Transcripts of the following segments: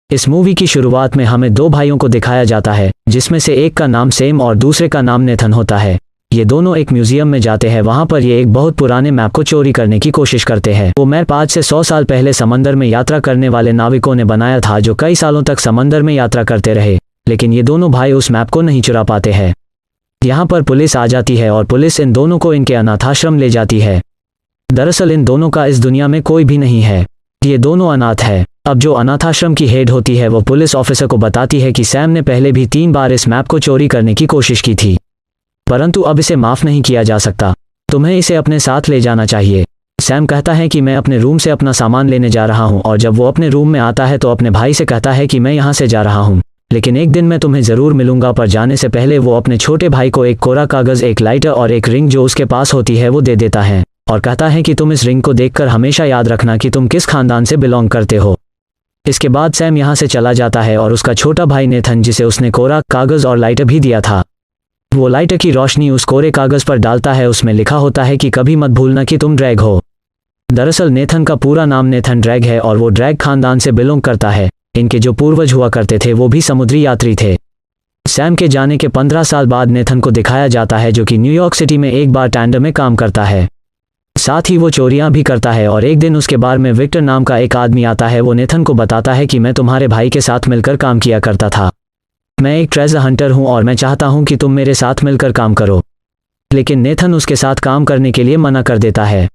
इस मूवी की शुरुआत में हमें दो भाइयों को दिखाया जाता है, जिसमें से एक का नाम सैम और दूसरे का नाम नेथन होता है। ये दोनों एक म्यूजियम में जाते हैं। वहां पर ये एक बहुत पुराने मैप को चोरी करने की कोशिश करते हैं। वो मैप 5 से 100 साल पहले समंदर में यात्रा करने वाले नाविकों ने बनाया था, जो कई सालों तक समंदर में यात्रा करते रहे, लेकिन ये दोनों भाई उस मैप को नहीं चुरा पाते हैं। यहाँ पर पुलिस आ जाती है और पुलिस इन दोनों को इनके अनाथाश्रम ले जाती है। दरअसल इन दोनों का इस दुनिया में कोई भी नहीं है, ये दोनों अनाथ है। अब जो अनाथाश्रम की हेड होती है वो पुलिस ऑफिसर को बताती है कि सैम ने पहले भी 3 बार इस मैप को चोरी करने की कोशिश की थी, परंतु अब इसे माफ नहीं किया जा सकता। तुम्हें इसे अपने साथ ले जाना चाहिए। सैम कहता है कि मैं अपने रूम से अपना सामान लेने जा रहा हूं, और जब वो अपने रूम में आता है तो अपने भाई से कहता है कि मैं यहाँ से जा रहा हूँ, लेकिन एक दिन मैं तुम्हें जरूर मिलूंगा। पर जाने से पहले वो अपने छोटे भाई को एक कोरा कागज, एक लाइटर और एक रिंग जो उसके पास होती है वो दे देता है, और कहता है कि तुम इस रिंग को देखकर हमेशा याद रखना कि तुम किस खानदान से बिलोंग करते हो। इसके बाद सैम यहाँ से चला जाता है और उसका छोटा भाई नेथन, जिसे उसने कोरा कागज और लाइटर भी दिया था, वो लाइटर की रोशनी उस कोरे कागज पर डालता है। उसमें लिखा होता है कि कभी मत भूलना कि तुम ड्रैग हो। दरअसल नेथन का पूरा नाम नेथन ड्रैग है और वो ड्रैग खानदान से बिलोंग करता है। इनके जो पूर्वज हुआ करते थे वो भी समुद्री यात्री थे। सैम के जाने के 15 साल बाद नेथन को दिखाया जाता है, जो कि न्यूयॉर्क सिटी में एक बार टेंडर में काम करता है, साथ ही वो चोरियां भी करता है। और एक दिन उसके बार में विक्टर नाम का एक आदमी आता है। वो नेथन को बताता है कि मैं तुम्हारे भाई के साथ मिलकर काम किया करता था, मैं एक ट्रेजर हंटर हूं और मैं चाहता हूं कि तुम मेरे साथ मिलकर काम करो। लेकिन नेथन उसके साथ काम करने के लिए मना कर देता है।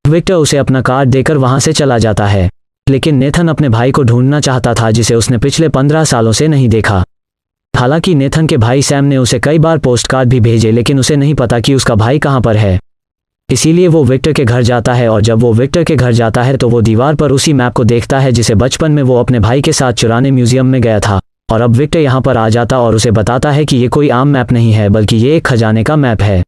विक्टर उसे अपना कार्ड देकर वहां से चला जाता है, लेकिन नेथन अपने भाई को ढूंढना चाहता था, जिसे उसने पिछले 15 सालों से नहीं देखा। हालांकि नेथन के भाई सैम ने उसे कई बार पोस्ट कार्ड भी भेजे, लेकिन उसे नहीं पता कि उसका भाई कहां पर है। इसीलिए वो विक्टर के घर जाता है, और जब वो विक्टर के घर जाता है तो वो दीवार पर उसी मैप को देखता है जिसे बचपन में वो अपने भाई के साथ चुराने म्यूजियम में गया था। और अब विक्टर यहाँ पर आ जाता और उसे बताता है कि ये कोई आम मैप नहीं है, बल्कि ये एक खजाने का मैप है,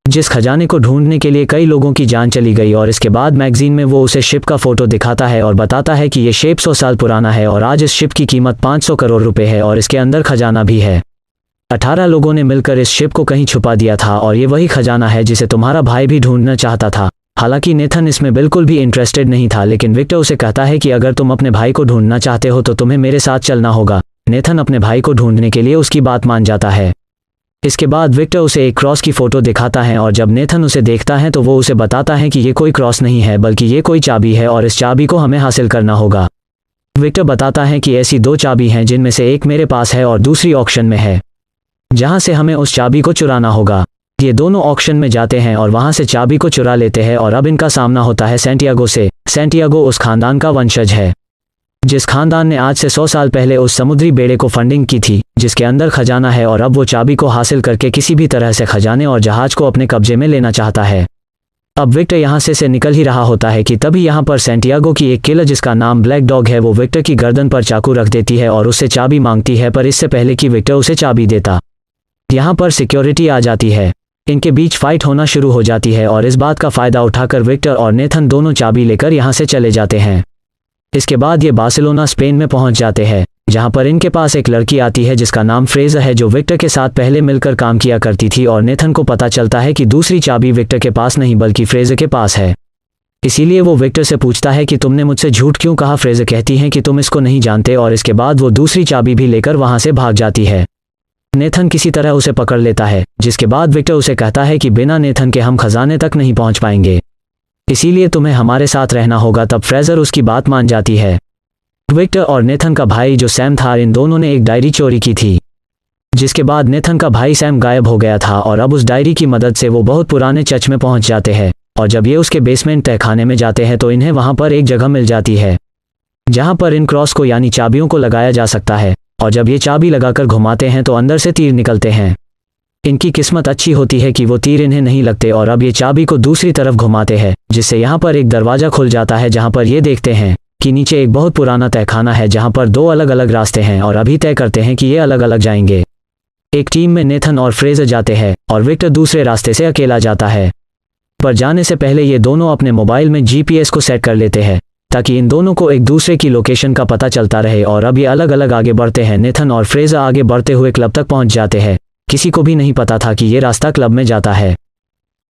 जिस खजाने को ढूंढने के लिए कई लोगों की जान चली गई। और इसके बाद मैगजीन में वो उसे शिप का फोटो दिखाता है और बताता है कि ये शिप 100 साल पुराना है और आज इस शिप की कीमत 500 करोड़ रुपए है और इसके अंदर खजाना भी है। 18 लोगों ने मिलकर इस शिप को कहीं छुपा दिया था और ये वही खजाना है जिसे तुम्हारा भाई भी ढूंढना चाहता था। हालांकि नेथन इसमें बिल्कुल भी इंटरेस्टेड नहीं था, लेकिन विक्टर उसे कहता है कि अगर तुम अपने भाई को ढूंढना चाहते हो तो तुम्हें मेरे साथ चलना होगा। नेथन अपने भाई को ढूंढने के लिए उसकी बात मान जाता है। इसके बाद विक्टर उसे एक क्रॉस की फोटो दिखाता है, और जब नेथन उसे देखता है तो वो उसे बताता है कि ये कोई क्रॉस नहीं है, बल्कि ये कोई चाबी है और इस चाबी को हमें हासिल करना होगा। विक्टर बताता है कि ऐसी 2 चाबी हैं, जिनमें से एक मेरे पास है और दूसरी ऑक्शन में है, जहां से हमें उस चाबी को चुराना होगा। ये दोनों ऑक्शन में जाते हैं और वहां से चाबी को चुरा लेते हैं, और अब इनका सामना होता है सैंटियागो से। सैंटियागो उस खानदान का वंशज है जिस खानदान ने आज से 100 साल पहले उस समुद्री बेड़े को फंडिंग की थी, जिसके अंदर खजाना है, और अब वो चाबी को हासिल करके किसी भी तरह से खजाने और जहाज को अपने कब्जे में लेना चाहता है। अब विक्टर यहाँ से निकल ही रहा होता है कि तभी यहाँ पर सैंटियागो की एक किलर, जिसका नाम ब्लैक डॉग है, वो विक्टर की गर्दन पर चाकू रख देती है और उससे चाबी मांगती है, पर इससे पहले कि विक्टर उसे चाबी देता, यहाँ पर सिक्योरिटी आ जाती है। इनके बीच फाइट होना शुरू हो जाती है, और इस बात का फायदा उठाकर विक्टर और नेथन दोनों चाबी लेकर यहाँ से चले जाते हैं। इसके बाद ये बार्सिलोना स्पेन में पहुंच जाते हैं, जहां पर इनके पास एक लड़की आती है जिसका नाम फ्रेजर है, जो विक्टर के साथ पहले मिलकर काम किया करती थी। और नेथन को पता चलता है कि दूसरी चाबी विक्टर के पास नहीं बल्कि फ्रेजर के पास है। इसीलिए वो विक्टर से पूछता है कि तुमने मुझसे झूठ क्यों कहा। फ्रेजर कहती है कि तुम इसको नहीं जानते, और इसके बाद वो दूसरी चाबी भी लेकर वहां से भाग जाती है। नेथन किसी तरह उसे पकड़ लेता है, जिसके बाद विक्टर उसे कहता है कि बिना नेथन के हम खजाने तक नहीं पहुंच पाएंगे, इसीलिए तुम्हें हमारे साथ रहना होगा। तब फ्रेजर उसकी बात मान जाती है। विक्टर और नेथन का भाई जो सैम था, इन दोनों ने एक डायरी चोरी की थी, जिसके बाद नेथन का भाई सैम गायब हो गया था, और अब उस डायरी की मदद से वो बहुत पुराने चर्च में पहुंच जाते हैं। और जब ये उसके बेसमेंट तहखाने में जाते हैं तो इन्हें वहां पर एक जगह मिल जाती है जहां पर इन क्रॉस को यानी चाबियों को लगाया जा सकता है, और जब ये चाबी लगाकर घुमाते हैं तो अंदर से तीर निकलते हैं। इनकी किस्मत अच्छी होती है कि वो तीर इन्हें नहीं लगते, और अब ये चाबी को दूसरी तरफ घुमाते हैं, जिससे यहाँ पर एक दरवाजा खुल जाता है, जहाँ पर ये देखते हैं कि नीचे एक बहुत पुराना तहखाना है, जहाँ पर 2 अलग अलग रास्ते हैं, और अभी तय करते हैं कि ये अलग अलग जाएंगे। एक टीम में नेथन और फ्रेजर जाते हैं, और विक्टर दूसरे रास्ते से अकेला जाता है। पर जाने से पहले ये दोनों अपने मोबाइल में GPS को सेट कर लेते हैं, ताकि इन दोनों को एक दूसरे की लोकेशन का पता चलता रहे। और अब ये अलग अलग आगे बढ़ते हैं। नेथन और फ्रेजर आगे बढ़ते हुए क्लब तक पहुंच जाते हैं। किसी को भी नहीं पता था कि ये रास्ता क्लब में जाता है,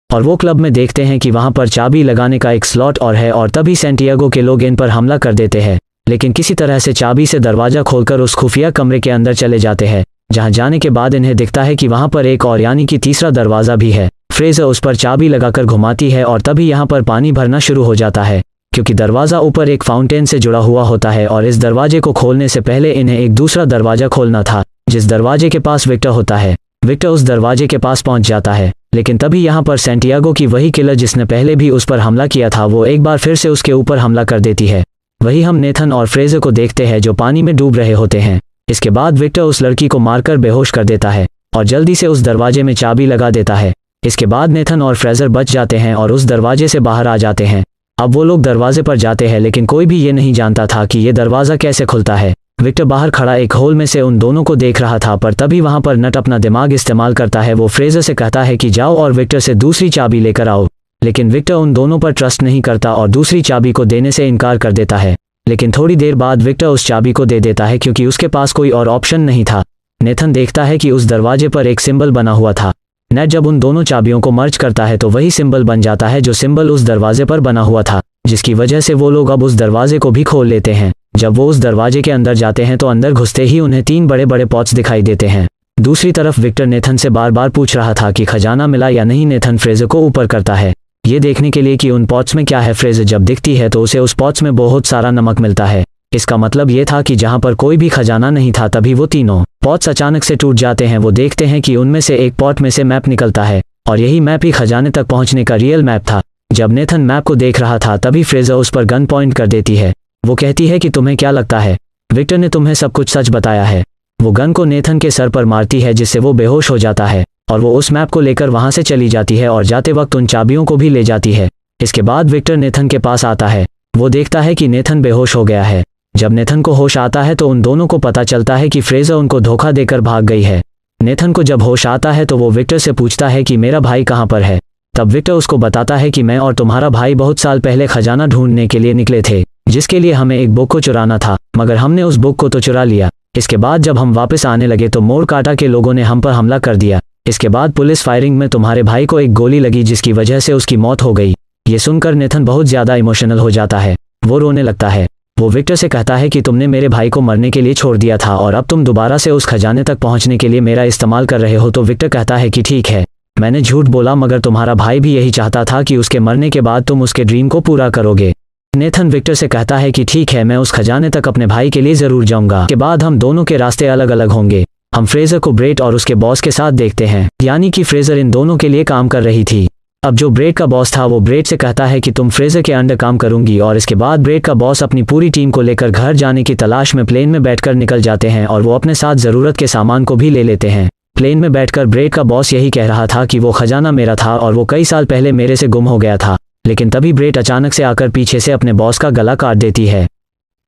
और वो क्लब में देखते हैं कि वहां पर चाबी लगाने का एक स्लॉट और है, और तभी सैंटियागो के लोग इन पर हमला कर देते हैं, लेकिन किसी तरह से चाबी से दरवाजा खोलकर उस खुफिया कमरे के अंदर चले जाते हैं, जहां जाने के बाद इन्हें दिखता है कि वहां पर एक और यानी कि तीसरा दरवाजा भी है। फ्रेजर उस पर चाबी लगाकर घुमाती है और तभी यहाँ पर पानी भरना शुरू हो जाता है, क्योंकि दरवाजा ऊपर एक फाउंटेन से जुड़ा हुआ होता है और इस दरवाजे को खोलने से पहले इन्हें एक दूसरा दरवाजा खोलना था, जिस दरवाजे के पास विक्टर होता है। विक्टर उस दरवाजे के पास पहुंच जाता है, लेकिन तभी यहाँ पर सैंटियागो की वही किलर जिसने पहले भी उस पर हमला किया था, वो एक बार फिर से उसके ऊपर हमला कर देती है। वही हम नेथन और फ्रेजर को देखते हैं जो पानी में डूब रहे होते हैं। इसके बाद विक्टर उस लड़की को मारकर बेहोश कर देता है और जल्दी से उस दरवाजे में चाबी लगा देता है। इसके बाद नेथन और फ्रेजर बच जाते हैं और उस दरवाजे से बाहर आ जाते हैं। अब वो लोग दरवाजे पर जाते हैं, लेकिन कोई भी ये नहीं जानता था कि ये दरवाज़ा कैसे खुलता है। विक्टर बाहर खड़ा एक होल में से उन दोनों को देख रहा था, पर तभी वहां पर नट अपना दिमाग इस्तेमाल करता है। वो फ्रेजर से कहता है कि जाओ और विक्टर से दूसरी चाबी लेकर आओ, लेकिन विक्टर उन दोनों पर ट्रस्ट नहीं करता और दूसरी चाबी को देने से इनकार कर देता है। लेकिन थोड़ी देर बाद विक्टर उस चाबी को दे देता है, क्योंकि उसके पास कोई और ऑप्शन नहीं था। नेथन देखता है कि उस दरवाजे पर एक सिंबल बना हुआ था। नेट जब उन दोनों चाबियों को मर्ज करता है तो वही सिंबल बन जाता है जो सिंबल उस दरवाजे पर बना हुआ था, जिसकी वजह से वो लोग अब उस दरवाजे को भी खोल लेते हैं। जब वो उस दरवाजे के अंदर जाते हैं तो अंदर घुसते ही उन्हें 3 बड़े बड़े पॉट्स दिखाई देते हैं। दूसरी तरफ विक्टर नेथन से बार बार पूछ रहा था कि खजाना मिला या नहीं। नेथन फ्रेजर को ऊपर करता है ये देखने के लिए कि उन पॉट्स में क्या है। फ्रेजर जब दिखती है तो उसे उस पॉट्स में बहुत सारा नमक मिलता है। इसका मतलब ये था कि जहां पर कोई भी खजाना नहीं था, तभी वो तीनों पॉट्स अचानक से टूट जाते हैं। वो देखते हैं कि उनमें से एक पॉट में से मैप निकलता है और यही मैप ही खजाने तक पहुंचने का रियल मैप था। जब नेथन मैप को देख रहा था तभी फ्रेजर उस पर गन पॉइंट कर देती है। वो कहती है कि तुम्हें क्या लगता है, विक्टर ने तुम्हें सब कुछ सच बताया है। वो गन को नेथन के सर पर मारती है, जिससे वो बेहोश हो जाता है और वो उस मैप को लेकर वहां से चली जाती है और जाते वक्त उन चाबियों को भी ले जाती है। इसके बाद विक्टर नेथन के पास आता है। वो देखता है कि नेथन बेहोश हो गया है। जब नेथन को होश आता है तो उन दोनों को पता चलता है कि फ्रेजर उनको धोखा देकर भाग गई है। नेथन को जब होश आता है तो वो विक्टर से पूछता है कि मेरा भाई कहाँ पर है। तब विक्टर उसको बताता है कि मैं और तुम्हारा भाई बहुत साल पहले खजाना ढूंढने के लिए निकले थे, जिसके लिए हमें एक बुक को चुराना था, मगर हमने उस बुक को तो चुरा लिया। इसके बाद जब हम वापस आने लगे तो मोरकाटा के लोगों ने हम पर हमला कर दिया। इसके बाद पुलिस फायरिंग में तुम्हारे भाई को एक गोली लगी, जिसकी वजह से उसकी मौत हो गई। ये सुनकर नेथन बहुत ज़्यादा इमोशनल हो जाता है। वो रोने लगता है। वो विक्टर से कहता है कि तुमने मेरे भाई को मरने के लिए छोड़ दिया था और अब तुम दोबारा से उस खजाने तक पहुंचने के लिए मेरा इस्तेमाल कर रहे हो। तो विक्टर कहता है कि ठीक है, मैंने झूठ बोला, मगर तुम्हारा भाई भी यही चाहता था कि उसके मरने के बाद तुम उसके ड्रीम को पूरा करोगे। नेथन विक्टर से कहता है कि ठीक है, मैं उस खजाने तक अपने भाई के लिए जरूर जाऊंगा। के बाद हम दोनों के रास्ते अलग अलग होंगे। हम फ्रेजर को ब्रेट और उसके बॉस के साथ देखते हैं, यानी कि फ्रेजर इन दोनों के लिए काम कर रही थी। अब जो ब्रेट का बॉस था वो ब्रेट से कहता है कि तुम फ्रेजर के अंडर काम करूंगी, और इसके बाद ब्रेट का बॉस अपनी पूरी टीम को लेकर घर जाने की तलाश में प्लेन में बैठकर निकल जाते हैं और वो अपने साथ ज़रूरत के सामान को भी ले लेते हैं। प्लेन में बैठकर ब्रेट का बॉस यही कह रहा था कि वो खजाना मेरा था और वो कई साल पहले मेरे से गुम हो गया था, लेकिन तभी ब्रेट अचानक से आकर पीछे से अपने बॉस का गला काट देती है।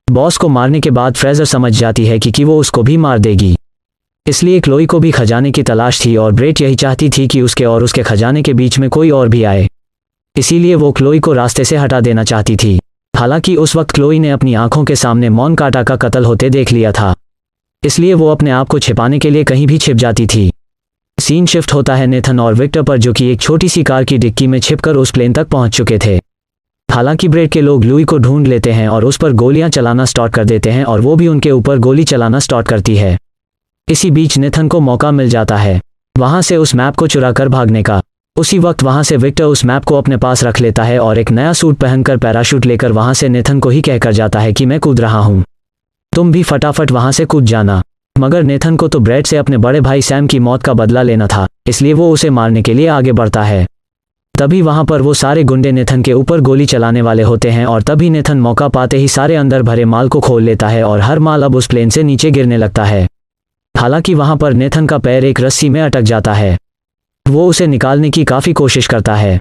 बॉस को मारने के बाद फ्रेजर समझ जाती है कि वो उसको भी मार देगी, इसलिए क्लोई को भी खजाने की तलाश थी और ब्रेट यही चाहती थी कि उसके और उसके खजाने के बीच में कोई और भी आए, इसीलिए वो क्लोई को रास्ते से हटा देना चाहती थी। हालांकि उस वक्त क्लोई ने अपनी आंखों के सामने मोरकाटा का कत्ल होते देख लिया था, इसलिए वो अपने आप को छिपाने के लिए कहीं भी छिप जाती थी। सीन शिफ्ट होता है नेथन और विक्टर पर, जो कि एक छोटी सी कार की डिक्की में छिपकर उस प्लेन तक पहुंच चुके थे। हालांकि ब्रेट के लोग लुई को ढूंढ लेते हैं और उस पर गोलियां चलाना स्टार्ट कर देते हैं और वो भी उनके ऊपर गोली चलाना स्टार्ट करती है। इसी बीच नेथन को मौका मिल जाता है वहां से उस मैप को चुरा कर भागने का। उसी वक्त वहां से विक्टर उस मैप को अपने पास रख लेता है और एक नया सूट पहनकर पैराशूट लेकर वहां से नेथन को ही कहकर जाता है कि मैं कूद रहा हूं, तुम भी फटाफट वहां से कूद जाना। मगर नेथन को तो ब्रेट से अपने बड़े भाई सैम की मौत का बदला लेना था, इसलिए वो उसे मारने के लिए आगे बढ़ता है। तभी वहां पर वो सारे गुंडे नेथन के ऊपर गोली चलाने वाले होते हैं और तभी नेथन मौका पाते ही सारे अंदर भरे माल को खोल लेता है और हर माल अब उस प्लेन से नीचे गिरने लगता है। हालांकि वहां पर नेथन का पैर एक रस्सी में अटक जाता है। वो उसे निकालने की काफ़ी कोशिश करता है,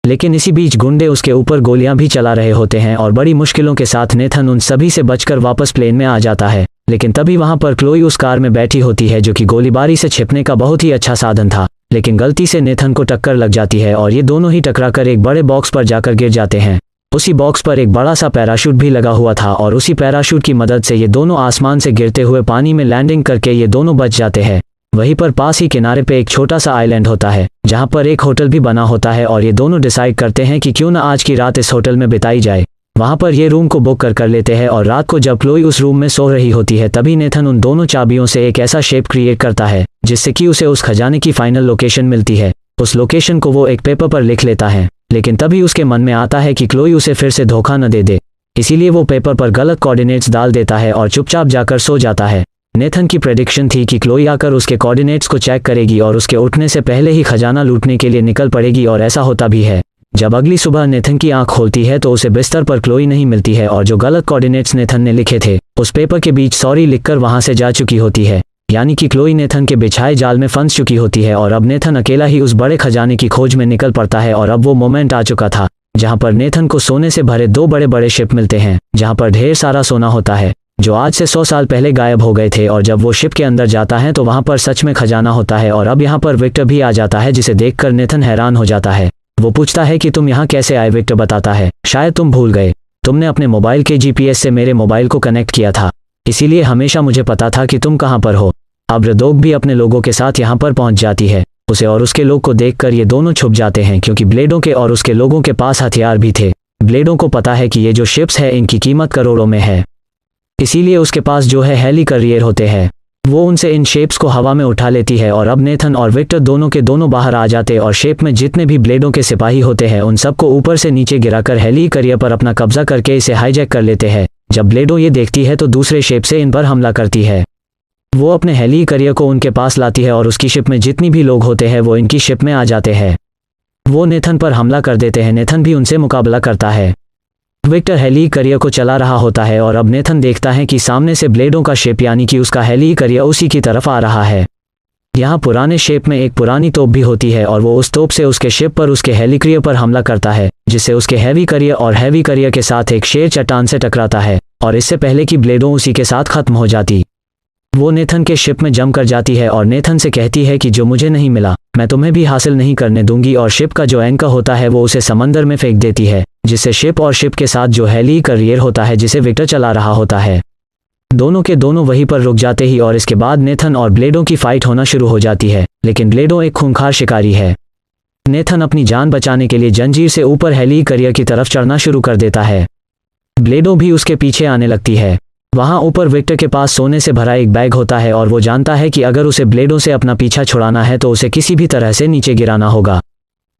लेकिन इसी बीच गुंडे उसके ऊपर गोलियां भी चला रहे होते हैं और बड़ी मुश्किलों के साथ नेथन उन सभी से बचकर वापस प्लेन में आ जाता है। लेकिन तभी वहां पर क्लोई उस कार में बैठी होती है, जो कि गोलीबारी से छिपने का बहुत ही अच्छा साधन था, लेकिन गलती से नेथन को टक्कर लग जाती है और ये दोनों ही टकराकर एक बड़े बॉक्स पर जाकर गिर जाते हैं। उसी बॉक्स पर एक बड़ा सा पैराशूट भी लगा हुआ था और उसी पैराशूट की मदद से ये दोनों आसमान से गिरते हुए पानी में लैंडिंग करके ये दोनों बच जाते हैं। वहीं पर पास ही किनारे पे एक छोटा सा आइलैंड होता है, जहां पर एक होटल भी बना होता है और ये दोनों डिसाइड करते हैं कि क्यों ना आज की रात इस होटल में बिताई जाए। वहाँ पर ये रूम को बुक कर लेते हैं और रात को जब क्लोई उस रूम में सो रही होती है तभी नेथन उन दोनों चाबियों से एक ऐसा शेप क्रिएट करता है जिससे कि उसे उस खजाने की फाइनल लोकेशन मिलती है। उस लोकेशन को वो एक पेपर पर लिख लेता है, लेकिन तभी उसके मन में आता है कि क्लोई उसे फिर से धोखा न दे दे, इसीलिए वो पेपर पर गलत कोऑर्डिनेट्स डाल देता है और चुपचाप जाकर सो जाता है। नेथन की प्रेडिक्शन थी कि क्लोई आकर उसके कोऑर्डिनेट्स को चेक करेगी और उसके उठने से पहले ही खजाना लूटने के लिए निकल पड़ेगी, और ऐसा होता भी है। जब अगली सुबह नेथन की आंख खोलती है तो उसे बिस्तर पर क्लोई नहीं मिलती है और जो गलत कोऑर्डिनेट्स नेथन ने लिखे थे उस पेपर के बीच सॉरी लिखकर वहां से जा चुकी होती है, यानी कि क्लोई नेथन के बिछाए जाल में फंस चुकी होती है और अब नेथन अकेला ही उस बड़े खजाने की खोज में निकल पड़ता है। और अब वो मोमेंट आ चुका था जहां पर नेथन को सोने से भरे 2 बड़े बड़े शिप मिलते हैं जहां पर ढेर सारा सोना होता है जो आज से 100 साल पहले गायब हो गए थे। और जब वो शिप के अंदर जाता है तो वहां पर सच में खजाना होता है और अब यहाँ पर विक्टर भी आ जाता है, जिसे देखकर नेथन हैरान हो जाता है। वो पूछता है कि तुम यहाँ कैसे आए। विक्टर बताता है, शायद तुम भूल गए, तुमने अपने मोबाइल के जीपीएस से मेरे मोबाइल को कनेक्ट किया था, इसीलिए हमेशा मुझे पता था कि तुम कहाँ पर हो। अब रदोग भी अपने लोगों के साथ यहाँ पर पहुंच जाती है। उसे और उसके लोग को देखकर ये दोनों छुप जाते हैं क्योंकि ब्लेडों के और उसके लोगों के पास हथियार भी थे। ब्लेडों को पता है कि ये जो शिप्स है इनकी कीमत करोड़ों में है, इसीलिए उसके पास जो है हेली करियर होते हैं। वो उनसे इन शेप्स को हवा में उठा लेती है और अब नेथन और विक्टर दोनों के दोनों बाहर आ जाते और शेप में जितने भी ब्लेडों के सिपाही होते हैं उन सबको ऊपर से नीचे गिराकर हेली करियर पर अपना कब्जा करके इसे हाईजैक कर लेते हैं। जब ब्लेडों ये देखती है तो दूसरे शेप से इन पर हमला करती है। वो अपने हेली करियर को उनके पास लाती है और उसकी शिप में जितनी भी लोग होते हैं वो इनकी शिप में आ जाते हैं। वो नेथन पर हमला कर देते हैं। नेथन भी उनसे मुकाबला करता है। विक्टर हेली करियर को चला रहा होता है और अब नेथन देखता है कि सामने से ब्लेडों का शेप यानी कि उसका हेली करियर उसी की तरफ आ रहा है। यहाँ पुराने शेप में एक पुरानी तोप भी होती है और वो उस तोप से उसके शिप पर उसके हेली करियर पर हमला करता है, जिससे उसके हैवी करियर और हैवी करियर के साथ एक शेर चट्टान से टकराता है और इससे पहले कि ब्लेडों उसी के साथ खत्म हो जाती, वो नेथन के शिप में जम कर जाती है और नेथन से कहती है कि जो मुझे नहीं मिला मैं तुम्हें भी हासिल नहीं करने दूंगी, और शिप का जो एंकर होता है वो उसे समंदर में फेंक देती है, जिससे शिप और शिप के साथ जो हेली करियर होता है जिसे विक्टर चला रहा होता है दोनों के दोनों वहीं पर रुक जाते ही, और इसके बाद नेथन और ब्लेडों की फाइट होना शुरू हो जाती है। लेकिन ब्लेडों एक खूंखार शिकारी है। नेथन अपनी जान बचाने के लिए जंजीर से ऊपर हेली करियर की तरफ चढ़ना शुरू कर देता है। ब्लेडों भी उसके पीछे आने लगती है। वहां ऊपर विक्टर के पास सोने से भरा एक बैग होता है और वो जानता है कि अगर उसे ब्लेडों से अपना पीछा छुड़ाना है तो उसे किसी भी तरह से नीचे गिराना होगा,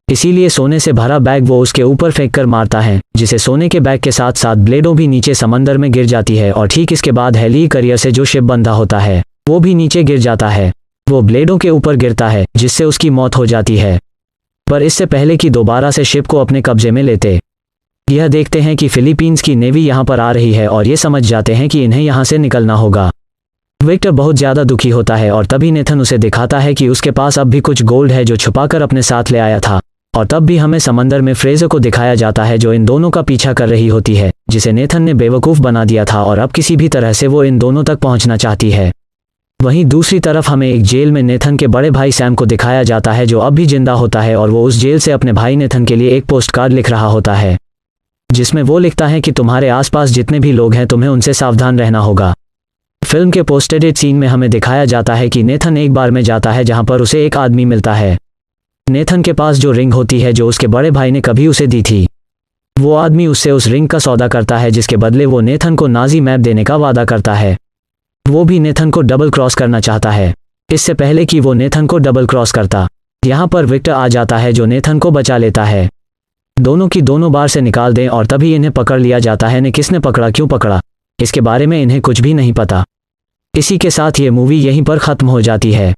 इसीलिए सोने से भरा बैग वो उसके ऊपर फेंक कर मारता है, जिसे सोने के बैग के साथ साथ ब्लेडों भी नीचे समंदर में गिर जाती है। और ठीक इसके बाद हेली करियर से जो शिप बंधा होता है वो भी नीचे गिर जाता है। वो ब्लेडों के ऊपर गिरता है जिससे उसकी मौत हो जाती है, पर इससे पहले कि दोबारा से शिप को अपने कब्जे में लेते। यह देखते हैं कि फिलीपींस की नेवी यहाँ पर आ रही है और ये समझ जाते हैं कि इन्हें यहाँ से निकलना होगा। विक्टर बहुत ज़्यादा दुखी होता है और तभी नेथन उसे दिखाता है कि उसके पास अब भी कुछ गोल्ड है जो छुपाकर अपने साथ ले आया था। और तब भी हमें समंदर में फ्रेजर को दिखाया जाता है जो इन दोनों का पीछा कर रही होती है, जिसे नेथन ने बेवकूफ़ बना दिया था और अब किसी भी तरह से वो इन दोनों तक पहुंचना चाहती है। वहीं दूसरी तरफ हमें एक जेल में नेथन के बड़े भाई सैम को दिखाया जाता है जो अब भी जिंदा होता है और वो उस जेल से अपने भाई नेथन के लिए एक पोस्ट कार्ड लिख रहा होता है, जिसमें वो लिखता है कि तुम्हारे आसपास जितने भी लोग हैं तुम्हें उनसे सावधान रहना होगा। फिल्म के पोस्ट एडिट सीन में हमें दिखाया जाता है कि नेथन एक बार में जाता है जहां पर उसे एक आदमी मिलता है। नेथन के पास जो रिंग होती है जो उसके बड़े भाई ने कभी उसे दी थी, वो आदमी उससे उस रिंग का सौदा करता है, जिसके बदले वो नेथन को नाजी मैप देने का वादा करता है। वो भी नेथन को डबल क्रॉस करना चाहता है। इससे पहले कि वो नेथन को डबल क्रॉस करता, यहाँ पर विक्टर आ जाता है जो नेथन को बचा लेता है। दोनों की दोनों बार से निकाल दें और तभी इन्हें पकड़ लिया जाता है। ने किसने पकड़ा, क्यों पकड़ा, इसके बारे में इन्हें कुछ भी नहीं पता। इसी के साथ ये मूवी यहीं पर ख़त्म हो जाती है।